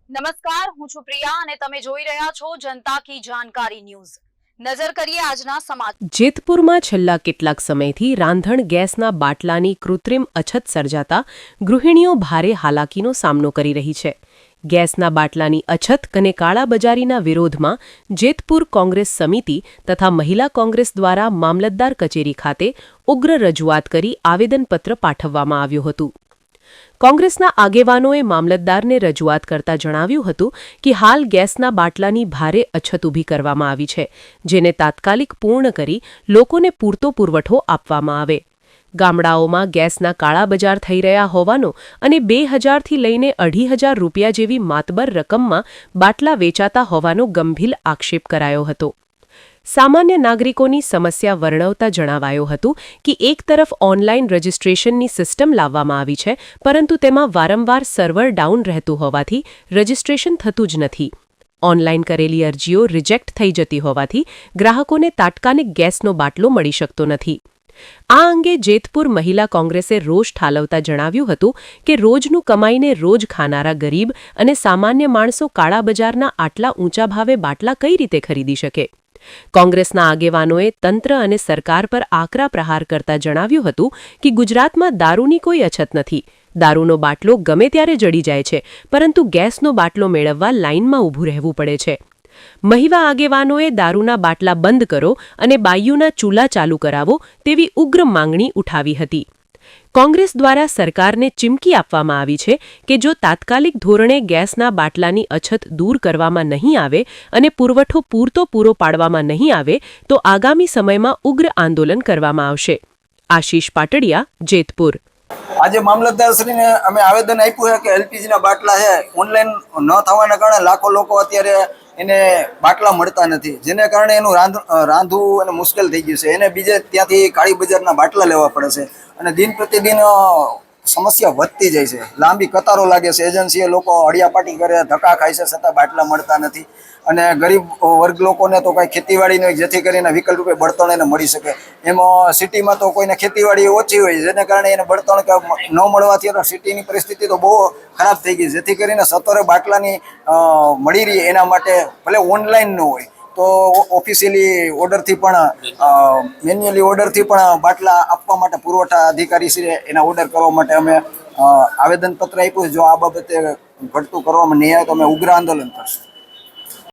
નમસ્કાર, હું છું પ્રિયા અને તમે જોઈ રહ્યા છો જનતા કી જાણકારી ન્યૂઝ। નજર કરીએ આજના સમાચાર। જેતપુરમાં છેલ્લા કેટલાક સમયથી રાંધણ ગેસના બાટલાની કૃત્રિમ અછત સર્જાતા ગૃહિણીઓ ભારે હાલાકીનો સામનો કરી રહી છે। ગેસના બાટલાની અછત અને કાળાબજારીના વિરોધમાં જેતપુર કોંગ્રેસ સમિતિ તથા મહિલા કોંગ્રેસ દ્વારા મામલતદાર કચેરી ખાતે ઉગ્ર રજૂઆત કરી આવેદનપત્ર પાઠવવામાં આવ્યું હતું। કોંગ્રેસના આગેવાનોએ મામલતદારને રજૂઆત કરતા જણાવ્યું હતું કે હાલ ગેસના બાટલાની ભારે અછત ઊભી કરવામાં આવી છે, જેને તાત્કાલિક પૂર્ણ કરી લોકોને પૂરતો પુરવઠો આપવામાં આવે। ગામડાઓમાં ગેસના કાળાબજાર થઈ રહ્યા હોવાનો અને 2000થી લઈને 2500 રૂપિયા જેવી માતબર રકમમાં બાટલા વેચાતા હોવાનો ગંભીર આક્ષેપ કરાયો હતો। સામાન્ય નાગરિકોની સમસ્યા વર્ણવતા જણાવાયું હતું કે એક તરફ ઓનલાઈન રજિસ્ટ્રેશનની સિસ્ટમ લાવવામાં આવી છે, પરંતુ તેમાં વારંવાર સર્વર ડાઉન રહેતું હોવાથી રજિસ્ટ્રેશન થતું જ નથી। ઓનલાઈન કરેલી અરજીઓ રિજેક્ટ થઈ જતી હોવાથી ગ્રાહકોને તાત્કાલિક ગેસનો બાટલો મળી શકતો નથી। આ અંગે જેતપુર મહિલા કોંગ્રેસે રોષ ઠાલવતા જણાવ્યું હતું કે રોજનું કમાઈને રોજ ખાનારા ગરીબ અને સામાન્ય માણસો કાળાબજારના આટલા ઊંચા ભાવે બાટલા કઈ રીતે ખરીદી શકે। કોંગ્રેસના આગેવાનોએ તંત્ર અને સરકાર પર આકરા પ્રહાર કરતા જણાવ્યું હતું કે ગુજરાતમાં દારૂની કોઈ અછત નથી। દારૂનો બાટલો ગમે ત્યારે જડી જાય છે, પરંતુ ગેસનો બાટલો મેળવવા લાઇનમાં ઊભું રહેવું પડે છે। મહિલા આગેવાનોએ દારૂના બાટલા બંધ કરો અને બાયુના ચૂલા ચાલુ કરાવો તેવી ઉગ્ર માંગણી ઉઠાવી હતી। કોંગ્રેસ દ્વારા સરકારને ચીમકી આપવામાં આવી છે કે જો તાત્કાલિક ધોરણે ગેસના બાટલાની અછત દૂર કરવામાં નહીં આવે અને પુરવઠો પૂરો પાડવામાં નહીં આવે તો આગામી સમયમાં ઉગ્ર આંદોલન કરવામાં આવશે। આશીષ પાટડિયા, જેતપુર। આજે મામલતદારશ્રીને અમે આવેદન આપ્યું છે કે એલપીજીના બાટલા છે ઓનલાઈન ન થવાના કારણે લાખો લોકો અત્યારે એને બાટલા મળતા નથી, જેને કારણે એનું રાંધવું અને મુશ્કેલ થઈ ગયું છે। એને બીજે ત્યાંથી કાળી બજારના બાટલા લેવા પડે છે અને દિન પ્રતિદિન સમસ્યા વધતી જાય છે। લાંબી કતારો લાગે છે, એજન્સીએ લોકો હડિયાપાટી કરે, ધક્કા ખાય છે, છતાં બાટલા મળતા નથી। અને ગરીબ વર્ગ લોકોને તો કાંઈ ખેતીવાડીને જેથી કરીને વિકલ્પ રૂપે બળતણ એને મળી શકે, એમાં સિટીમાં તો કોઈને ખેતીવાડી ઓછી હોય, જેને કારણે એને બળતણ કે ન મળવાથી સિટીની પરિસ્થિતિ તો બહુ ખરાબ થઈ ગઈ, જેથી કરીને સત્વરે બાટલાની મળી રહી એના માટે ભલે ઓનલાઈન ન હોય તો ઓફિશિયલી ઓર્ડરથી પણ મેન્યુઅલી ઓર્ડરથી પણ બાટલા આપવા માટે પુરવઠા અધિકારી છે એના ઓર્ડર કરવા માટે અમે આવેદનપત્ર આપ્યું। જો આ બાબતે ઘટતું કરવામાં નહીં આવે તો અમે ઉગ્ર આંદોલન કરશું।